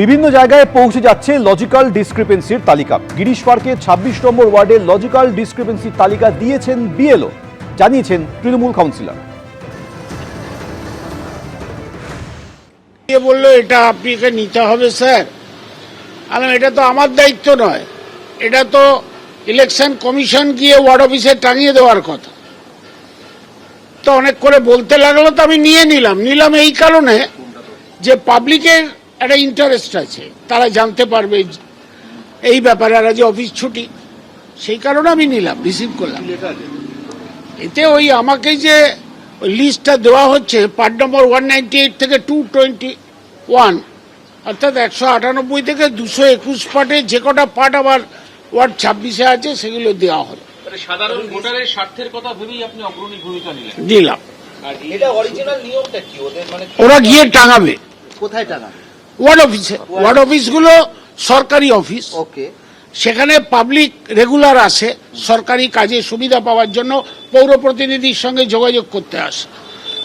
বিভিন্ন জায়গায় পৌঁছে যাচ্ছে লজিক্যাল ডিসক্রিপেন্সির তালিকা। গিরিশ পার্কের ২৬ নম্বর ওয়ার্ডের লজিক্যাল ডিসক্রিপেন্সির তালিকা দিয়েছেন বিএলও, জানিয়েছেন তৃণমূল কাউন্সিলর। বললো এটা আপনাকে নিতে হবে স্যার। আমি এটা তো আমার দায়িত্ব নয়, এটা তো ইলেকশন কমিশন গিয়ে ওয়ার্ড অফিসে টাঙিয়ে দেওয়ার কথা। তো অনেক করে বলতে লাগলো, তো আমি নিলাম এই কারণে যে পাবলিকের একটা ইন্টারেস্ট আছে, তারা জানতে পারবে এই ব্যাপারে। আর যে অফিস ছুটি, সেই কারণে আমি রিসিভ করলাম। এতে ওই আমাকে যে লিস্টটা দেওয়া হচ্ছে পার্ট নম্বর 198 থেকে 221, অর্থাৎ 198 থেকে 221 পার্টে যে কটা পার্ট আবার ওয়ার্ড 26-এ আছে সেগুলো দেওয়া হলো। সাধারণ ভোটারের স্বার্থের কথা ভেবেই আপনি অগ্রণী ভূমিকা নিলাম। এটা অরিজিনাল নিয়মটা কি ওদের, মানে ওরা গিয়ে টাঙাবে কোথায় টাঙাবে? ওয়ার্ড অফিসে। ওয়ার্ড অফিসগুলো সরকারি অফিস, ওকে। সেখানে পাবলিক রেগুলার আসে সরকারি কাজে সুবিধা পাওয়ার জন্য, পৌর প্রতিনিধির সঙ্গে যোগাযোগ করতে আসে।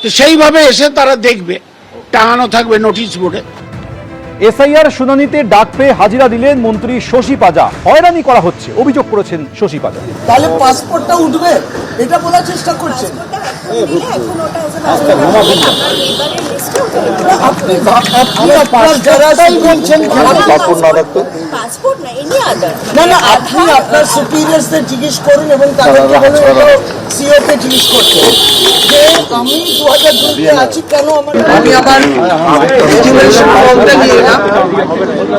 তো সেইভাবে এসে তারা দেখবে, টাঙানো থাকবে নোটিশ বোর্ডে। এসআইআর শুনানিতে ডাক পেয়ে হাজিরা দিলেন মন্ত্রী শশী পাজা। হয়রানি করা হচ্ছে অভিযোগ করেছেন শশী পাজা। তাহলে পাসপোর্টটা উঠবে এটা বলার চেষ্টা করছেন আপনি। আপনার যারাই বলছেন না না, আপনি আপনার সুপিরিয়ার্সদের জিজ্ঞেস করুন এবং তাদেরকে বলুন সিওকে জিজ্ঞেস করতে যে আমি 2002-তে আছি কেন। আমি আমার এডুকেশন ফর্মটা নিয়ে এলাম,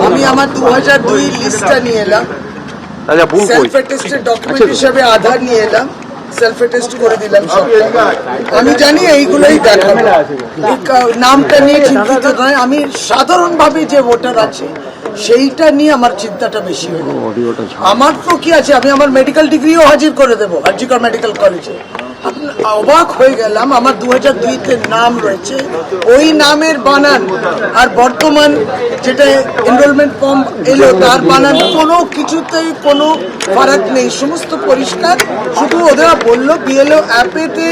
আমি আমার 2002 লিস্টটা নিয়ে এলাম, সেলফ অ্যাটেস্টেড ডকুমেন্ট হিসেবে আধার নিয়ে এলাম, সেলফ অ্যাটেস্ট করে দিলাম সবটা। আমি জানি এইগুলোই দেখাবো, নামটা নিয়ে চিন্তিত নয়। আমি সাধারণভাবে যে ভোটার আছে সেইটা নিয়ে আমার চিন্তাটা বেশি হলো। আমার তো কি আছে, আমি আমার মেডিকেল ডিগ্রিও হাজির করে দেবো আরজিকর মেডিকেল কলেজে। অবাক হয়ে গেলাম, আমার 2002-তে নাম রয়েছে, ওই নামের বানান আর বর্তমান যেটা এনরোলমেন্ট ফর্ম এলো তার বানান কোনো কিছুতেই কোনো ফারাক নেই, সমস্ত পরিষ্কার। শুধু ওরা বললো বিএলও অ্যাপেতে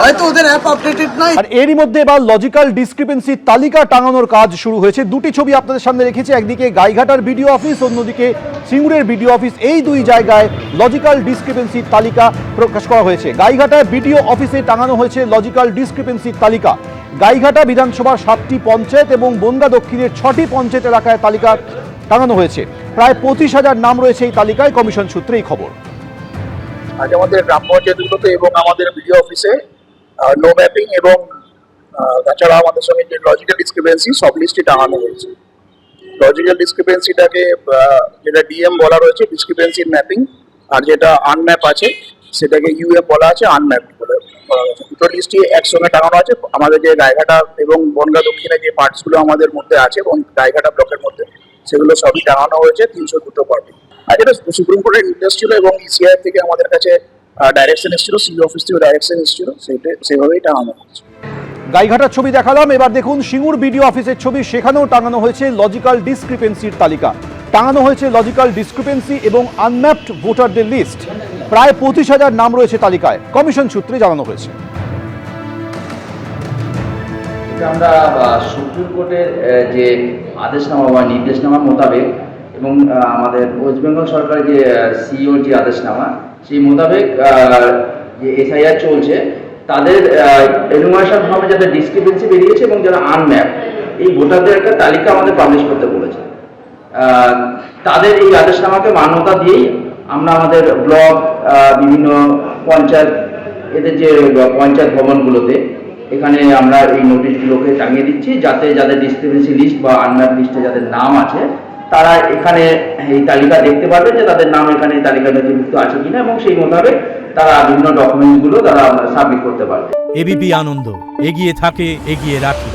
হয়তো ওদের অ্যাপ আপডেটেড নয়। আর এরই মধ্যে এবার লজিক্যাল ডিসক্রিপেন্সির তালিকা টাঙানোর কাজ শুরু হয়েছে। দুটি ছবি আপনাদের সামনে রেখেছি, একদিকে গাইঘাটার বিডিও অফিস, অন্যদিকে সিঙ্গুরের বিডিও অফিস। এই দুই জায়গায় লজিক্যাল ডিসক্রিপেন্সির তালিকা প্রকাশ করা হয়েছে। গাইঘাটায় বিডিও অফিসে টাঙানো হয়েছে লজিক্যাল ডিসক্রিপেন্সির তালিকা। গাইঘাটা বিধানসভার 7টি পঞ্চায়েত এবং বনগা দক্ষিণের 6টি পঞ্চায়েত এলাকায় তালিকা টাঙানো হয়েছে। প্রায় 25,000 নাম রয়েছে এই তালিকায়, কমিশন সূত্রে এই খবর। আজ আমাদের গ্রাম পঞ্চায়েতগুলোতে এবং আমাদের বিডিও অফিসে নো ম্যাপিং এবং তাছাড়া আমাদের সঙ্গে যে লজিক্যাল ডিসক্রিপেন্সি সব লিস্টে টাঙানো হয়েছে। লজিক্যাল ডিসক্রিপেন্সিটাকে যেটা ডিএম বলা রয়েছে ডিসক্রিপেন্সির ম্যাপিং, আর যেটা আনম্যাপ আছে সেটাকে ইউএম বলা আছে আনম্যাপ বলে বলা হয়েছে। দুটো লিস্টই একসঙ্গে টাঙানো আছে। আমাদের যে গাইঘাটা এবং বনগা দক্ষিণে যে পার্টসগুলো আমাদের মধ্যে আছে এবং গাইঘাটা ব্লকের মধ্যে, সেগুলো সবই টাঙানো হয়েছে 302 পার্টি। আর যেটা সুপ্রিম কোর্টের নির্দেশ ছিল এবং ইসিআই থেকে আমাদের কাছে ডাইরেকশন এসেছিল, সি অফিস থেকে ডাইরেকশন এসেছিল, সেভাবেই টাঙানো হয়েছে। গাইঘাটার ছবি দেখালাম, এবার দেখুন সিঙ্গুর বিডিও অফিসের ছবি। সেখানেও টাঙানো হয়েছে লজিক্যাল ডিসক্রিপেন্সির তালিকা। টাঙানো হয়েছে লজিক্যাল ডিসক্রিপেন্সি এবং আনম্যাপড ভোটারদের লিস্ট। প্রায় 25,000 নাম রয়েছে তালিকায়, কমিশন সূত্রে জানানো হয়েছে। আমরা সুপ্রিম কোর্টের যে আদেশনামা বা নির্দেশনামা মোতাবেক এবং আমাদের ওয়েস্ট বেঙ্গল সরকারের যে সিইওর যে আদেশনামা সেই মোতাবেক যে এসআইআর চলছে, তাদের এনুমারেশন ফর্মে যাদের ডিসক্রিপেন্সি বেরিয়েছে এবং যারা আনম্যাপ, এই ভোটারদের একটা তালিকা আমাদের পাবলিশ করতে বলেছে। তাদের এই আদেশনামাকে মান্যতা দিয়েই আমরা আমাদের ব্লক, বিভিন্ন পঞ্চায়েত, এদের যে পঞ্চায়েত ভবনগুলোতে এখানে আমরা এই নোটিশগুলোকে টাঙিয়ে দিচ্ছি, যাতে যাদের ডিসক্রিপেন্সি লিস্ট বা আনম্যাপ লিস্টে যাদের নাম আছে তারা এখানে এই তালিকা দেখতে পারবে যে তাদের নাম এখানে তালিকায় নথিভুক্ত আছে কিনা, এবং সেই মোতাবেক তারা বিভিন্ন ডকুমেন্টসগুলো তারা সাবমিট করতে পারবে। এবিপি আনন্দ, এগিয়ে থাকে, এগিয়ে রাখে।